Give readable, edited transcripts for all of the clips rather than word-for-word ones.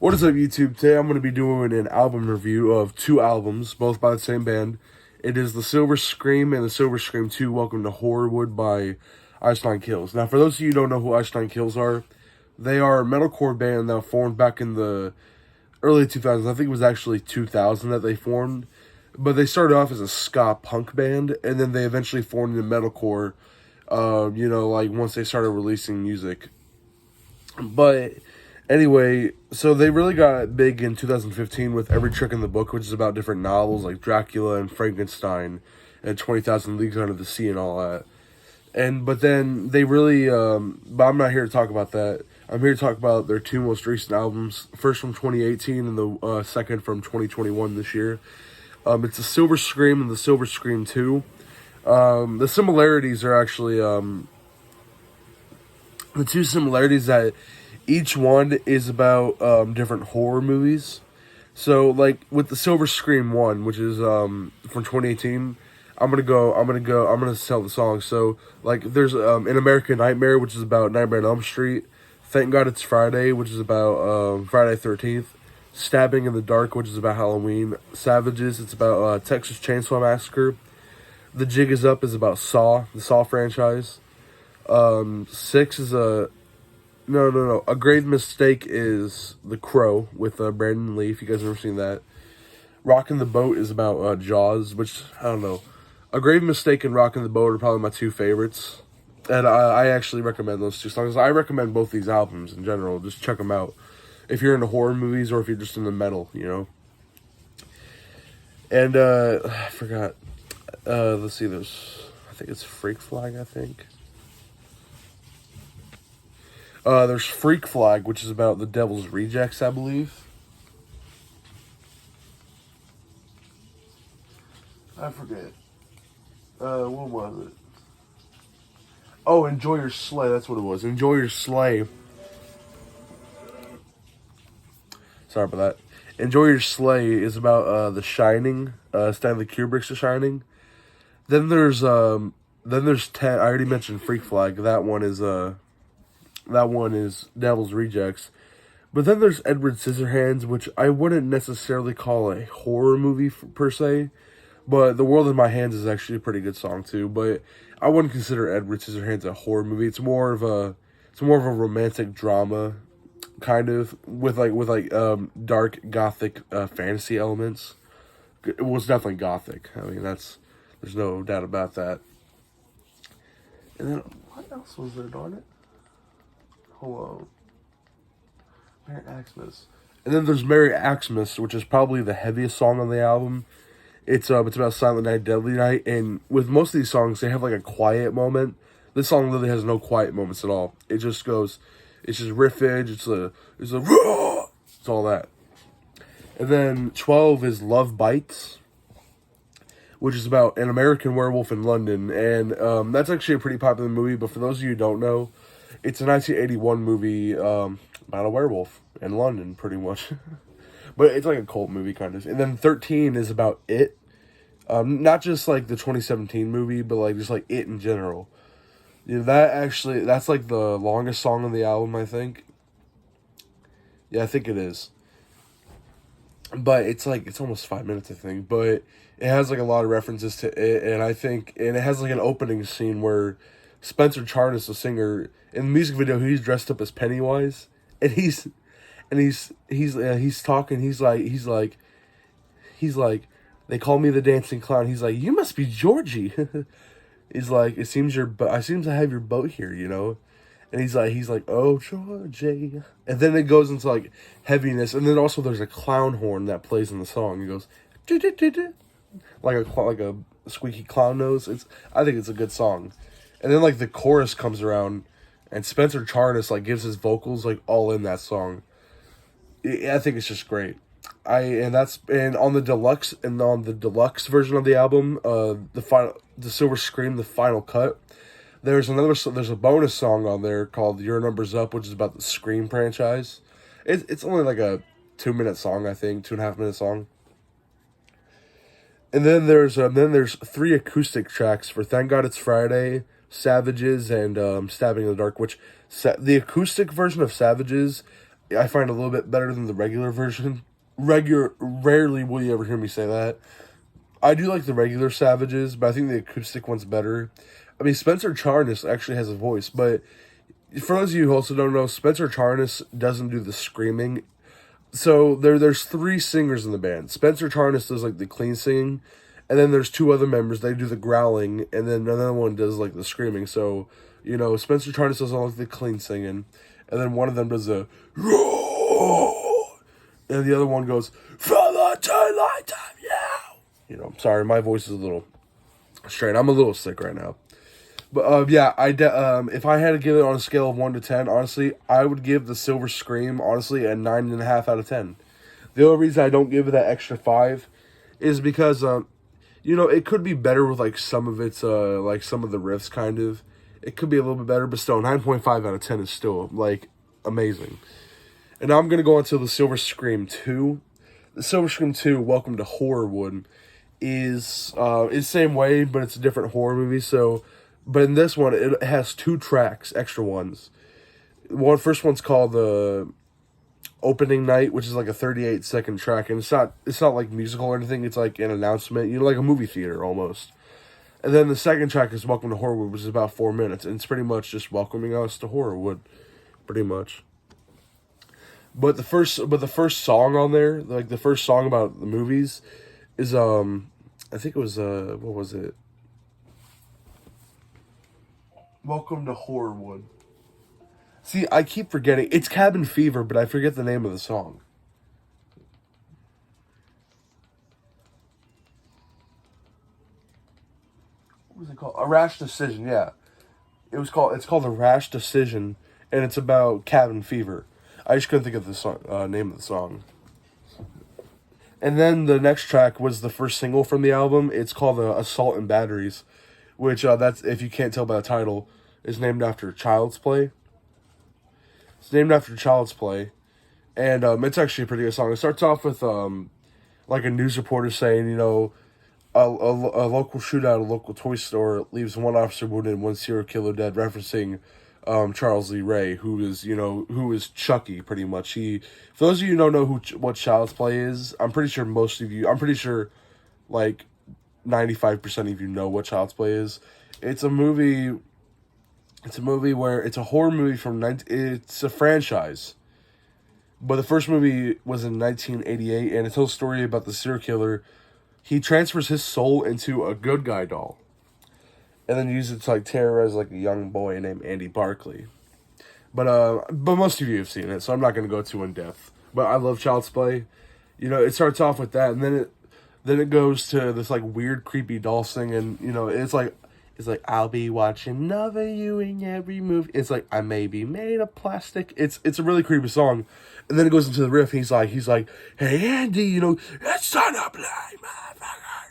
What is up, YouTube? Today I'm going to be doing an album review of two albums, both by the same band. It is The Silver Scream and The Silver Scream 2, Welcome to Horrorwood by Ice Nine Kills. Now, for those of you who don't know who Ice Nine Kills are, they are a metalcore band that formed back in the early 2000s. I think it was actually 2000 that they formed. But they started off as a ska punk band, and then they eventually formed into metalcore, once they started releasing music. But anyway, so they really got big in 2015 with Every Trick in the Book, which is about different novels like Dracula and Frankenstein and 20,000 Leagues Under the Sea and all that. But then they really, but I'm not here to talk about that. I'm here to talk about their two most recent albums, first from 2018 and the second from 2021 this year. It's The Silver Scream and The Silver Scream 2. The similarities are actually, the two similarities that each one is about different horror movies. So, like, with The Silver Scream 1, which is from 2018, I'm gonna tell the song. So, like, there's An American Nightmare, which is about Nightmare on Elm Street. Thank God It's Friday, which is about Friday 13th. Stabbing in the Dark, which is about Halloween. Savages, it's about Texas Chainsaw Massacre. The Jig Is Up is about Saw, the Saw franchise. 6 is A Grave Mistake is The Crow with Brandon Lee, if you guys have ever seen that. Rockin' the Boat is about Jaws, which, I don't know. A Grave Mistake and Rockin' the Boat are probably my two favorites. And I actually recommend those two songs. I recommend both these albums in general. Just check them out. If you're into horror movies or if you're just into metal, you know. And, I forgot. Let's see, I think it's Freak Flag, I think. There's Freak Flag, which is about the Devil's Rejects, I believe. I forget. What was it? Oh, Enjoy Your Slay, that's what it was. Enjoy Your Slay. Sorry about that. Enjoy Your Slay is about The Shining, Stanley Kubrick's The Shining. Then there's 10. I already mentioned Freak Flag. That one is Devil's Rejects. But then there's Edward Scissorhands, which I wouldn't necessarily call a horror movie per se. But The World in My Hands is actually a pretty good song too. But I wouldn't consider Edward Scissorhands a horror movie. It's more of a romantic drama, kind of with dark gothic fantasy elements. It was definitely gothic. I mean, there's no doubt about that. And then what else was there, darn it? Hold on. Merry Xmas. And then there's Merry Xmas, which is probably the heaviest song on the album. It's about Silent Night, Deadly Night, and with most of these songs, they have like a quiet moment. This song literally has no quiet moments at all. It just goes, it's just riffage. It's all that. And then 12 is Love Bites, which is about an American werewolf in London, and that's actually a pretty popular movie. But for those of you who don't know, it's a 1981 movie about a werewolf in London, pretty much. But it's like a cult movie, kind of. And then 13 is about It. Not just like the 2017 movie, but like just like It in general. Yeah, that's like the longest song on the album, I think. Yeah, I think it is. But it's almost 5 minutes, I think. But it has like a lot of references to It, and it has like an opening scene where Spencer Charnas, the singer, in the music video, he's dressed up as Pennywise, and he's talking. He's like, they call me the dancing clown. He's like, you must be Georgie. He's like, I seem to have your boat here, you know. And he's like, oh Georgie. And then it goes into like heaviness, and then also there's a clown horn that plays in the song. It goes, like a squeaky clown nose. I think it's a good song. And then like the chorus comes around, and Spencer Charnas like gives his vocals like all in that song. I think it's just great. And on the deluxe version of the album, the Silver Scream, the final cut, there's a bonus song on there called Your Number's Up, which is about the Scream franchise. It's only like a 2-minute song, I think, 2.5-minute song. And then there's 3 acoustic tracks for Thank God It's Friday, Savages, and Stabbing in the Dark, which the acoustic version of Savages I find a little bit better than the regular version. Rarely will you ever hear me say that. I do like the regular Savages, but I think the acoustic one's better. I mean, Spencer Charnas actually has a voice, but for those of you who also don't know, Spencer Charnas doesn't do the screaming. So there's 3 singers in the band. Spencer Charnas does like the clean singing, and then there's 2 other members. They do the growling, and then another one does like the screaming. So, Spencer Charnas does all like the clean singing, and then one of them does a roar, and the other one goes from the daylight time. I'm sorry, my voice is a little straight. I'm a little sick right now. But yeah, if I had to give it on a scale of 1 to 10, honestly, I would give the Silver Scream, honestly, a 9.5 out of 10. The only reason I don't give it that extra 5 is because, it could be better with, like, some of its, like, some of the riffs, kind of. It could be a little bit better, but still, 9.5 out of 10 is still, like, amazing. And now I'm going to go on to the Silver Scream 2. The Silver Scream 2, Welcome to Horrorwood, is the same way, but it's a different horror movie, so... But in this one, it has 2 tracks, extra ones. First one's called the Opening Night, which is like a 38-second track, and it's not like musical or anything. It's like an announcement, like a movie theater almost. And then the second track is Welcome to Horrorwood, which is about 4 minutes, and it's pretty much just welcoming us to Horrorwood, pretty much. But the first song on there, like the first song about the movies, is I think it was what was it? Welcome to Horrorwood. See, I keep forgetting. It's Cabin Fever, but I forget the name of the song. What was it called? A Rash Decision, yeah. It's called A Rash Decision, and it's about cabin fever. I just couldn't think of the song, name of the song. And then the next track was the first single from the album. It's called Assault and Batteries, which, that's, if you can't tell by the title, is named after Child's Play. It's named after Child's Play. And it's actually a pretty good song. It starts off with like a news reporter saying, a local shootout at a local toy store leaves 1 officer wounded and 1 serial killer dead, referencing Charles Lee Ray, who is Chucky, pretty much. For those of you who don't know what Child's Play is, I'm pretty sure like 95% of you know what Child's Play is. It's a movie where it's a horror movie it's a franchise. But the first movie was in 1988, and it tells a story about the serial killer. He transfers his soul into a good guy doll, and then uses it to like terrorize like a young boy named Andy Barkley. But most of you have seen it, so I'm not going to go too in depth. But I love Child's Play. It starts off with that, and then it goes to this like weird, creepy doll singing. It's like I'll be watching over you in every movie. It's like I may be made of plastic. It's a really creepy song, and then it goes into the riff. He's like, hey Andy, it's time to play,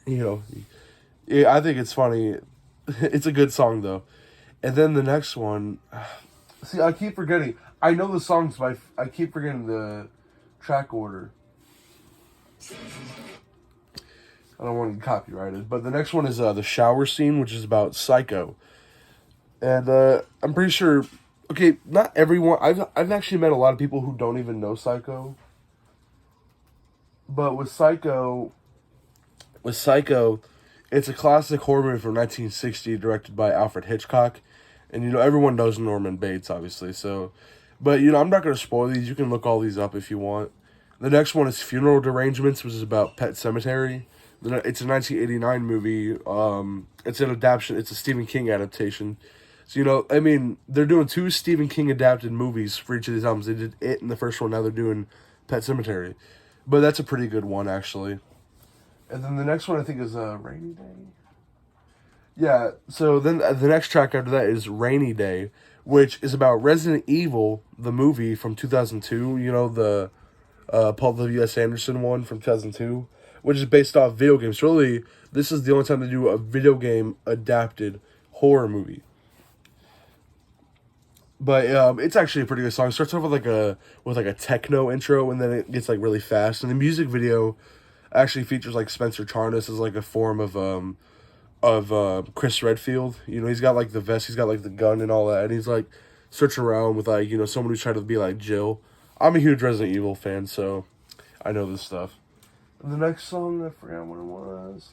motherfucker. Yeah, I think it's funny. It's a good song though. And then the next one, see, I keep forgetting. I know the songs, but I keep forgetting the track order. I don't want to get copyrighted. But the next one is the shower scene, which is about Psycho. And I'm pretty sure... Okay, not everyone... I've actually met a lot of people who don't even know Psycho. But with Psycho, it's a classic horror movie from 1960, directed by Alfred Hitchcock. And, everyone knows Norman Bates, obviously. So, but, I'm not going to spoil these. You can look all these up if you want. The next one is Funeral Derangements, which is about Pet Sematary. It's a 1989 movie. It's an adaptation. It's a Stephen King adaptation. So, they're doing 2 Stephen King adapted movies for each of these albums. They did It in the first one. Now they're doing Pet Sematary. But that's a pretty good one, actually. And then the next one, I think, is Rainy Day. Yeah, so then the next track after that is Rainy Day, which is about Resident Evil, the movie from 2002. The Paul W.S. Anderson one from 2002. Which is based off video games. Really, this is the only time they do a video game adapted horror movie. But it's actually a pretty good song. It starts off with like a techno intro, and then it gets like really fast. And the music video actually features like Spencer Charnas as like a form of Chris Redfield. He's got like the vest, he's got like the gun and all that, and he's like searching around with like someone who's trying to be like Jill. I'm a huge Resident Evil fan, so I know this stuff. The next song, I forgot what it was.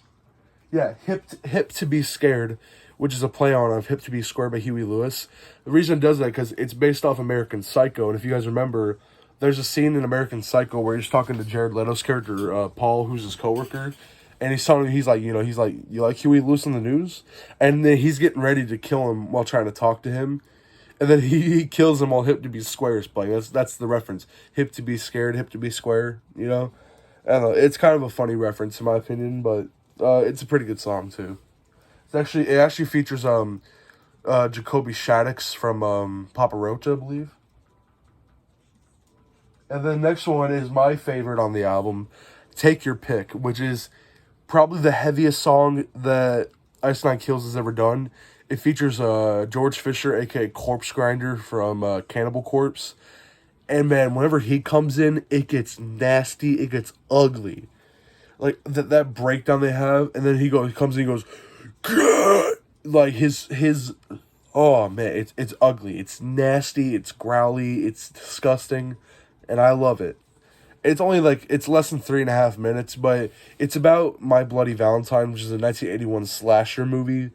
Yeah, Hip to Be Scared, which is a play on of Hip to Be Square by Huey Lewis. The reason it does that because it's based off American Psycho, and if you guys remember, there's a scene in American Psycho where he's talking to Jared Leto's character, Paul, who's his coworker, and he's telling him, he's like, you like Huey Lewis on the news? And then he's getting ready to kill him while trying to talk to him. And then he kills him while Hip to Be Square is playing. That's the reference. Hip to Be Scared, Hip to Be Square, you know? I don't know. It's kind of a funny reference in my opinion, but it's a pretty good song too. It actually features Jacoby Shaddix from Papa Roach, I believe. And the next one is my favorite on the album, Take Your Pick, which is probably the heaviest song that Ice Nine Kills has ever done. It features George Fisher, aka Corpse Grinder from Cannibal Corpse. And man, whenever he comes in, it gets nasty, it gets ugly. Like that breakdown they have, and then he comes in, he goes, "Grr!" Like his oh man, it's ugly, it's nasty, it's growly, it's disgusting, and I love it. It's only it's less than 3.5 minutes, but it's about My Bloody Valentine, which is a 1981 slasher movie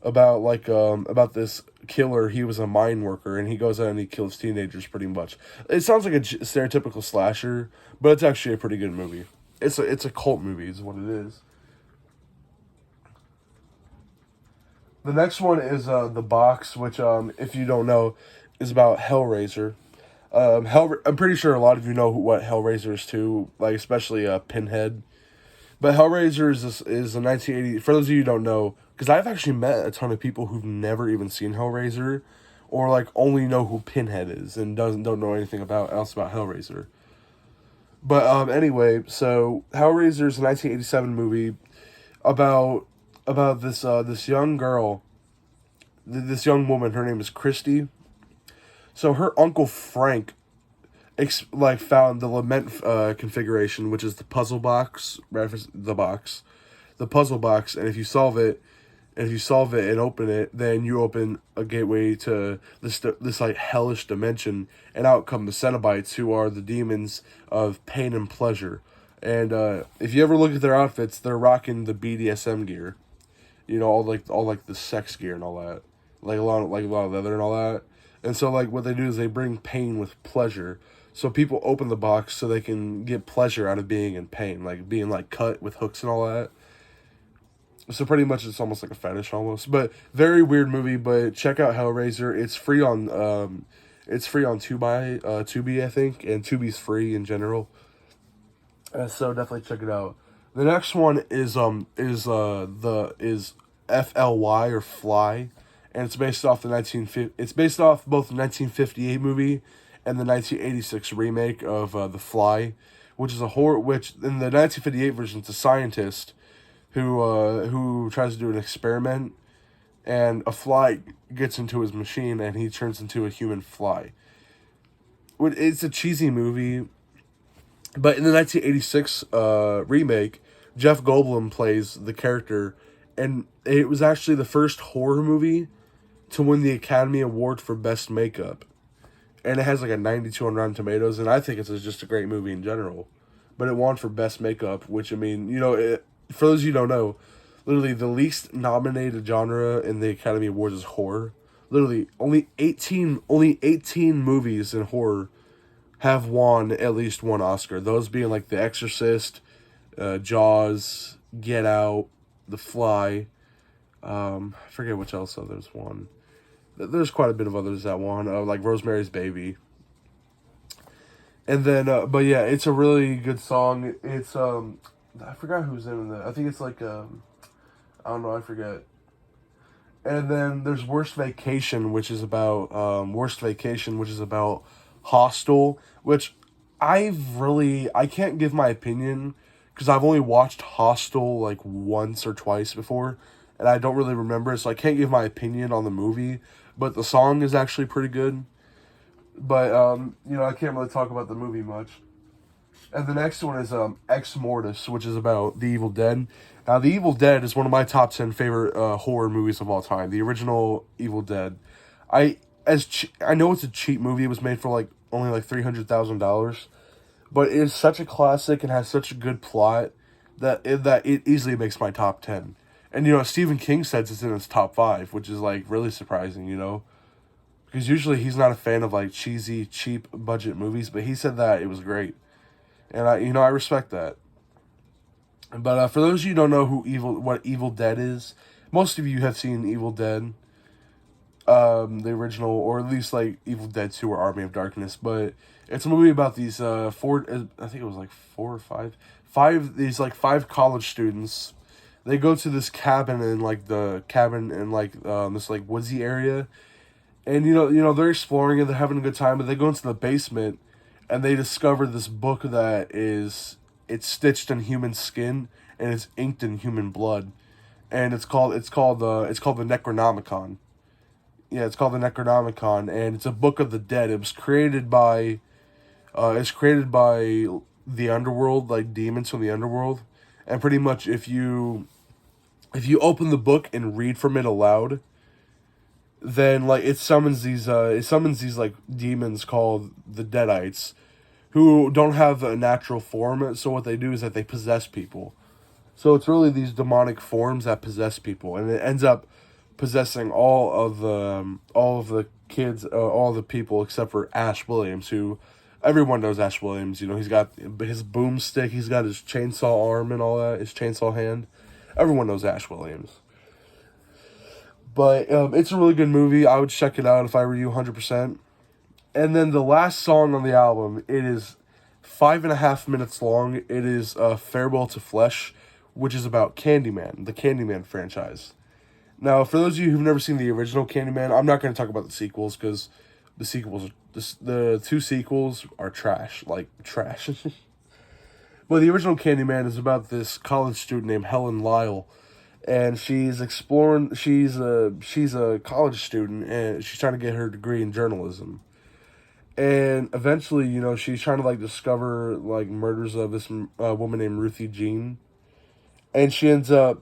about this killer. He was a mine worker, and he goes out and he kills teenagers pretty much. It sounds like a stereotypical slasher, but it's actually a pretty good movie. It's a cult movie is what it is. The next one is The Box, which if you don't know, is about Hellraiser. I'm pretty sure a lot of you know what Hellraiser is too, like especially Pinhead. But Hellraiser is a 1980. For those of you who don't know, because I've actually met a ton of people who've never even seen Hellraiser, or like only know who Pinhead is and don't know anything else about Hellraiser. But anyway, so Hellraiser is a 1987 movie about this young girl, this young woman. Her name is Christy. So her uncle Frank, found the lament configuration, which is the puzzle box, the puzzle box, and if you solve it and open it, then you open a gateway to this like hellish dimension, and out come the Cenobites, who are the demons of pain and pleasure. And if you ever look at their outfits, they're rocking the BDSM gear, all the sex gear and all that, like a lot of leather and all that. And so what they do is they bring pain with pleasure. So people open the box so they can get pleasure out of being in pain, like being cut with hooks and all that. So pretty much it's almost like a fetish almost. But very weird movie, but check out Hellraiser. It's free on Tubi, I think, and Tubi's free in general. So definitely check it out. The next one is FLY or Fly, and it's based off It's based off both the 1958 movie and the 1986 remake of The Fly, which is a horror. Which in the 1958 version, it's a scientist who tries to do an experiment, and a fly gets into his machine, and he turns into a human fly. It's a cheesy movie, but in the 1986 remake, Jeff Goldblum plays the character, and it was actually the first horror movie to win the Academy Award for Best Makeup. And it has a 92 on Rotten Tomatoes, and I think it's just a great movie in general. But it won for Best Makeup, which, for those of you who don't know, literally the least nominated genre in the Academy Awards is horror. Literally, only 18 movies in horror have won at least one Oscar. Those being The Exorcist, Jaws, Get Out, The Fly. I forget which else others won. There's quite a bit of others that won, like Rosemary's Baby. And then, but yeah, it's a really good song. It's, I forgot who's in it. I think it's I don't know, I forget. And then there's Worst Vacation, which is about Hostel, which I can't give my opinion, because I've only watched Hostel once or twice before, and I don't really remember it, so I can't give my opinion on the movie, but the song is actually pretty good. But, I can't really talk about the movie much. And the next one is Ex Mortis, which is about The Evil Dead. Now, The Evil Dead is one of my top 10 favorite horror movies of all time. The original Evil Dead. I know it's a cheap movie. It was made for only like $300,000. But it is such a classic and has such a good plot that it easily makes my top 10. And, Stephen King says it's in his top 5, which is, like, really surprising, Because usually he's not a fan of, like, cheesy, cheap budget movies, but he said that it was great. And, I respect that. But for those of you who don't know what Evil Dead is, most of you have seen Evil Dead, the original, or at least, like, Evil Dead 2 or Army of Darkness. But it's a movie about these, I think it was, like, 4 or 5, these, like, 5 college students. They go to this cabin in, like, this, like, woodsy area. And, they're exploring and they're having a good time, but they go into the basement and they discover this book that it's stitched in human skin and it's inked in human blood. And it's called the Necronomicon. Yeah, it's called the Necronomicon, and it's a book of the dead. It was created by the underworld, like demons from the underworld. And pretty much if you open the book and read from it aloud, then like it summons these like demons called the Deadites, who don't have a natural form. So what they do is that they possess people. So it's really these demonic forms that possess people, and it ends up possessing all of the kids, all of the people except for Ash Williams, who everyone knows Ash Williams. He's got his boomstick, he's got his chainsaw arm and all that, his chainsaw hand. Everyone knows Ash Williams. But it's a really good movie. I would check it out if I were you, 100%. And then the last song on the album, it is 5.5 minutes long. It is Farewell to Flesh, which is about Candyman, the Candyman franchise. Now, for those of you who've never seen the original Candyman, I'm not going to talk about the sequels because the 2 sequels are trash, like trash. But the original Candyman is about this college student named Helen Lyle, and she's exploring. She's a college student, and she's trying to get her degree in journalism. And eventually, she's trying to like discover like murders of this woman named Ruthie Jean, and she ends up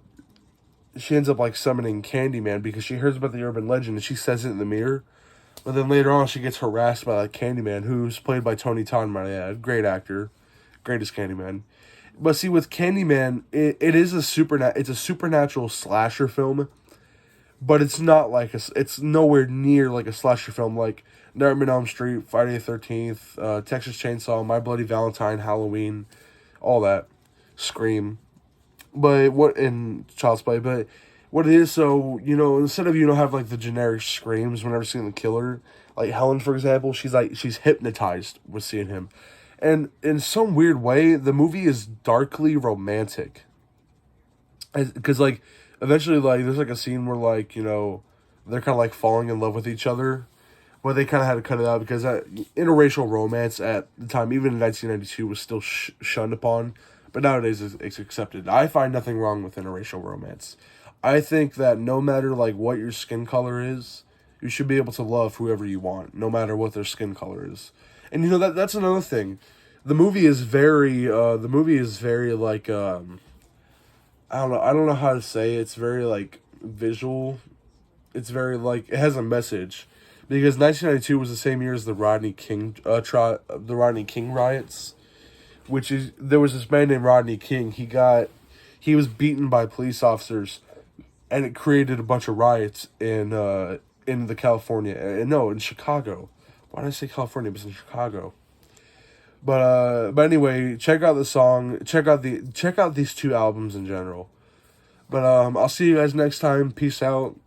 like summoning Candyman because she hears about the urban legend and she says it in the mirror. But then later on, she gets harassed by like Candyman, who's played by Tony Todd, might I add. Great actor. Greatest Candyman. But see, with Candyman, it's a supernatural slasher film, but it's not like it's nowhere near like a slasher film like Nightmare on Elm Street, Friday the 13th, Texas Chainsaw, My Bloody Valentine, Halloween, all that, Scream. In Child's Play, but what it is, so, instead of, have, like, the generic screams whenever seeing the killer, like, Helen, for example, she's hypnotized with seeing him. And in some weird way, the movie is darkly romantic. Because, like, eventually, like, there's, like, a scene where, like, they're kind of, like, falling in love with each other. But they kind of had to cut it out because interracial romance at the time, even in 1992, was still shunned upon. But nowadays, it's accepted. I find nothing wrong with interracial romance. I think that no matter, like, what your skin color is, you should be able to love whoever you want, no matter what their skin color is. And, that's another thing. The movie is very, like, I don't know how to say it. It's very, like, visual. It's very, like, it has a message. Because 1992 was the same year as the Rodney King riots. There was this man named Rodney King. He was beaten by police officers, and it created a bunch of riots in the California, in Chicago. Why did I say California? It was in Chicago. But anyway, check out the song. Check out these 2 albums in general. But I'll see you guys next time. Peace out.